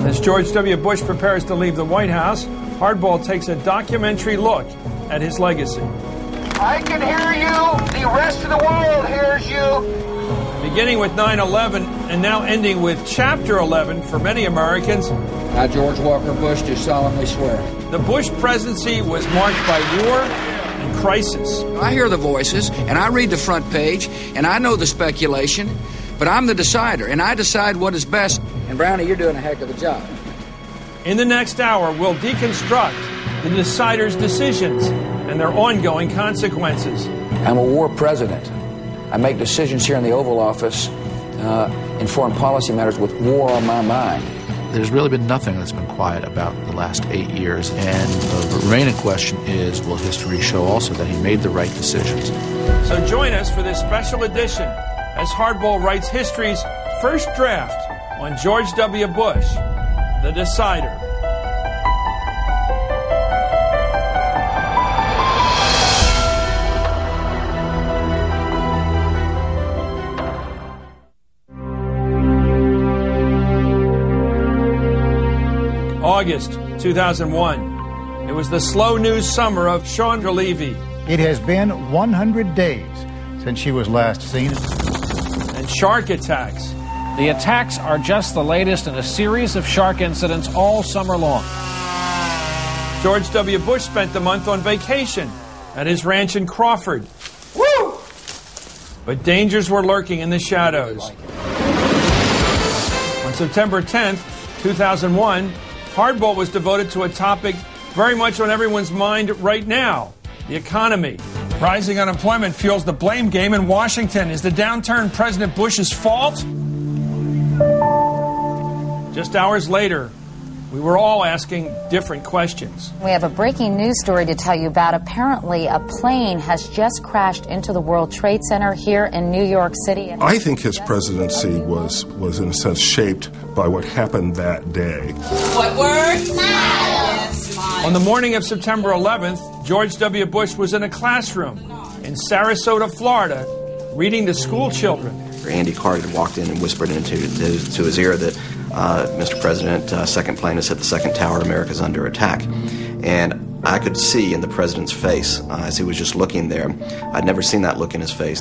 As George W. Bush prepares to leave the White House, Hardball takes a documentary look at his legacy. I can hear you. The rest of the world hears you. Beginning with 9/11 and now ending with Chapter 11 for many Americans. I, George Walker Bush, do solemnly swear. The Bush presidency was marked by war and crisis. I hear the voices, and I read the front page, and I know the speculation, but I'm the decider, and I decide what is best. And Brownie, you're doing a heck of a job. In the next hour, we'll deconstruct the deciders' decisions and their ongoing consequences. I'm a war president. I make decisions here in the Oval Office in foreign policy matters with war on my mind. There's really been nothing that's been quiet about the last 8 years, and the remaining question is, will history show also that he made the right decisions? So join us for this special edition as Hardball writes history's first draft on George W. Bush, the decider. August 2001. It was the slow news summer of Chandra Levy. It has been 100 days since she was last seen. And shark attacks. The attacks are just the latest in a series of shark incidents all summer long. George W. Bush spent the month on vacation at his ranch in Crawford. Woo! But dangers were lurking in the shadows. On September 10th, 2001, Hardball was devoted to a topic very much on everyone's mind right now, the economy. Rising unemployment fuels the blame game in Washington. Is the downturn President Bush's fault? Just hours later, we were all asking different questions. We have a breaking news story to tell you about. Apparently, a plane has just crashed into the World Trade Center here in New York City. I think his presidency was in a sense shaped by what happened that day. What word? Smile. On the morning of September 11th, George W. Bush was in a classroom in Sarasota, Florida, reading to school children. Andy Carter walked in and whispered into his ear that, Mr. President, second plane has hit the second tower, America's under attack. And I could see in the president's face as he was just looking there. I'd never seen that look in his face.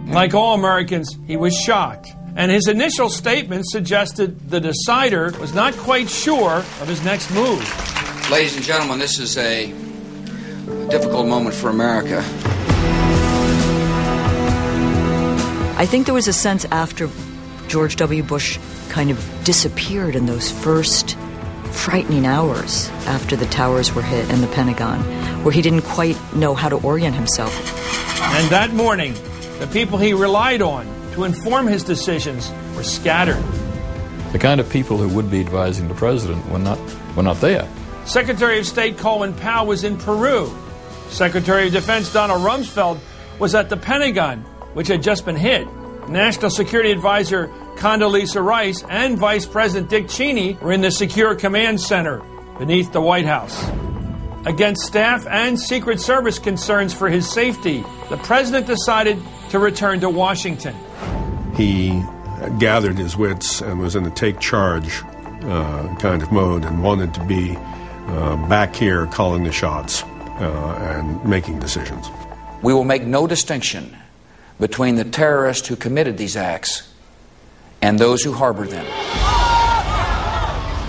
Like all Americans, he was shocked. And his initial statement suggested the decider was not quite sure of his next move. Ladies and gentlemen, this is a difficult moment for America. I think there was a sense after George W. Bush kind of disappeared in those first frightening hours after the towers were hit and the Pentagon, where he didn't quite know how to orient himself. And that morning, the people he relied on to inform his decisions were scattered. The kind of people who would be advising the president were not there. Secretary of State Colin Powell was in Peru. Secretary of Defense Donald Rumsfeld was at the Pentagon, which had just been hit. National Security Advisor Condoleezza Rice and Vice President Dick Cheney were in the Secure Command Center beneath the White House. Against staff and Secret Service concerns for his safety, the president decided to return to Washington. He gathered his wits and was in a take charge kind of mode and wanted to be back here calling the shots and making decisions. We will make no distinction between the terrorists who committed these acts and those who harbored them.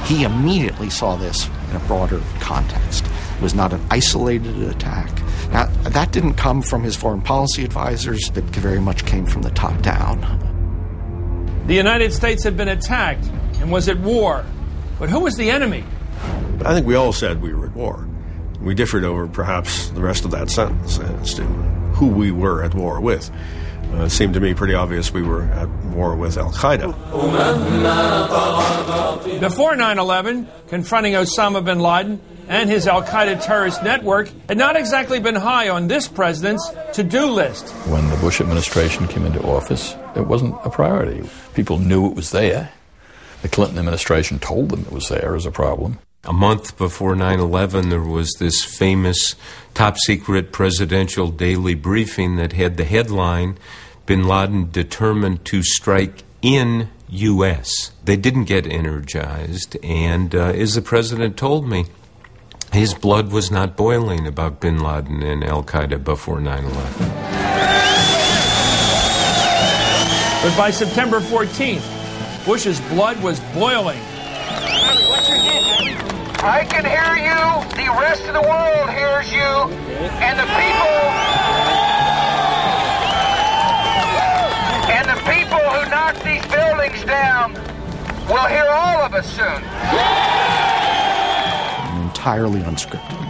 He immediately saw this in a broader context. It was not an isolated attack. Now, that didn't come from his foreign policy advisors. It very much came from the top down. The United States had been attacked and was at war. But who was the enemy? I think we all said we were at war. We differed over perhaps the rest of that sentence as to who we were at war with. It seemed to me pretty obvious we were at war with Al-Qaeda. Before 9/11, confronting Osama bin Laden and his Al-Qaeda terrorist network had not exactly been high on this president's to-do list. When the Bush administration came into office, it wasn't a priority. People knew it was there. The Clinton administration told them it was there as a problem. A month before 9/11, there was this famous top-secret presidential daily briefing that had the headline, Bin Laden determined to strike in U.S. They didn't get energized, and as the president told me, his blood was not boiling about bin Laden and al-Qaeda before 9/11. But by September 14th, Bush's blood was boiling. I can hear you. The rest of the world hears you. And the people who knock these buildings down will hear all of us soon. Entirely unscripted.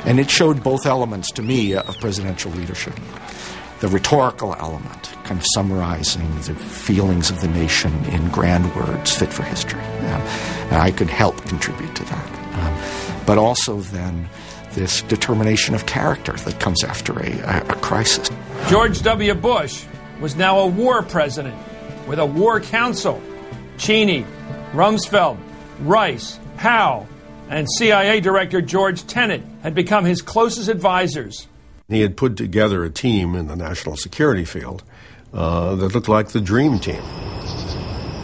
And it showed both elements to me of presidential leadership. The rhetorical element, kind of summarizing the feelings of the nation in grand words fit for history. And I could help contribute to that. But also then this determination of character that comes after a crisis. George W. Bush was now a war president with a war council. Cheney, Rumsfeld, Rice, Howe, and CIA Director George Tenet had become his closest advisors. He had put together a team in the national security field that looked like the Dream Team.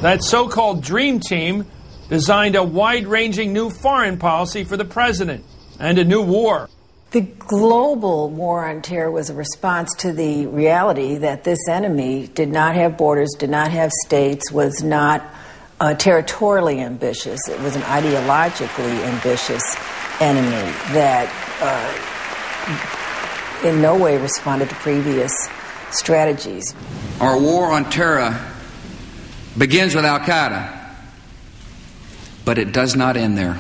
That so-called Dream Team designed a wide-ranging new foreign policy for the president and a new war. The global war on terror was a response to the reality that this enemy did not have borders, did not have states, was not territorially ambitious. It was an ideologically ambitious enemy that in no way responded to previous strategies. Our war on terror begins with al-Qaeda, but it does not end there.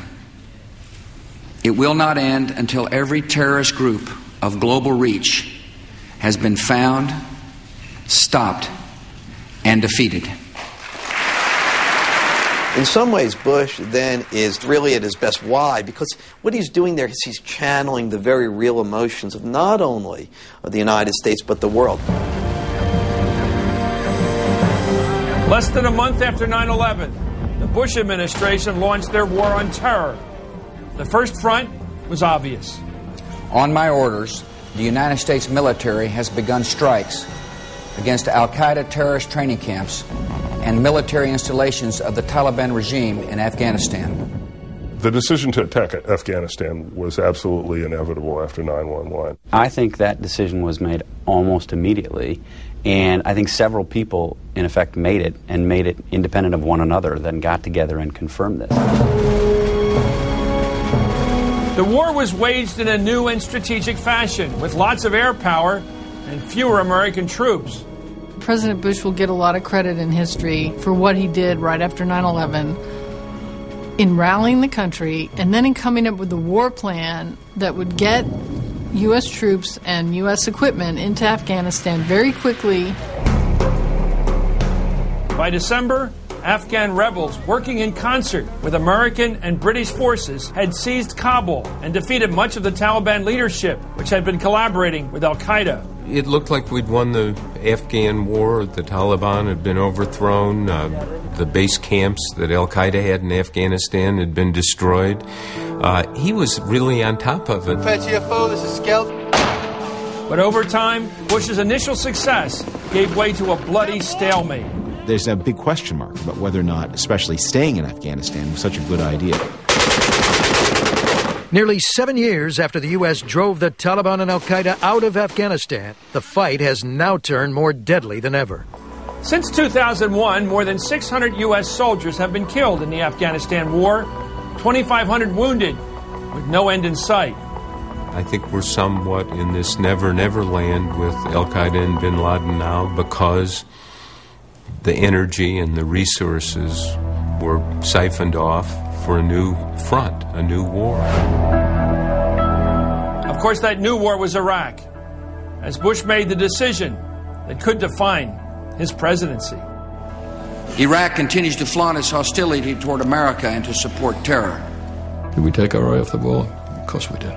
It will not end until every terrorist group of global reach has been found, stopped, and defeated. In some ways, Bush then is really at his best. Why? Because what he's doing there is he's channeling the very real emotions of not only the United States, but the world. Less than a month after 9/11, the Bush administration launched their war on terror. The first front was obvious. On my orders, the United States military has begun strikes against al-Qaeda terrorist training camps and military installations of the Taliban regime in Afghanistan. The decision to attack Afghanistan was absolutely inevitable after 9/11. I think that decision was made almost immediately, and I think several people, in effect, made it independent of one another, then got together and confirmed this. The war was waged in a new and strategic fashion, with lots of air power and fewer American troops. President Bush will get a lot of credit in history for what he did right after 9/11 in rallying the country and then in coming up with a war plan that would get U.S. troops and U.S. equipment into Afghanistan very quickly. By December, Afghan rebels working in concert with American and British forces had seized Kabul and defeated much of the Taliban leadership, which had been collaborating with al-Qaeda. It looked like we'd won the Afghan war. The Taliban had been overthrown. The base camps that al-Qaeda had in Afghanistan had been destroyed. He was really on top of it. PTFO, this is Scout. But over time, Bush's initial success gave way to a bloody stalemate. There's a big question mark about whether or not, especially staying in Afghanistan, was such a good idea. Nearly 7 years after the U.S. drove the Taliban and al-Qaeda out of Afghanistan, the fight has now turned more deadly than ever. Since 2001, more than 600 U.S. soldiers have been killed in the Afghanistan war, 2,500 wounded, with no end in sight. I think we're somewhat in this never-never land with al-Qaeda and bin Laden now because the energy and the resources were siphoned off for a new front, a new war. Of course, that new war was Iraq, as Bush made the decision that could define his presidency. Iraq continues to flaunt its hostility toward America and to support terror. Did we take our eye off the ball? Of course we did.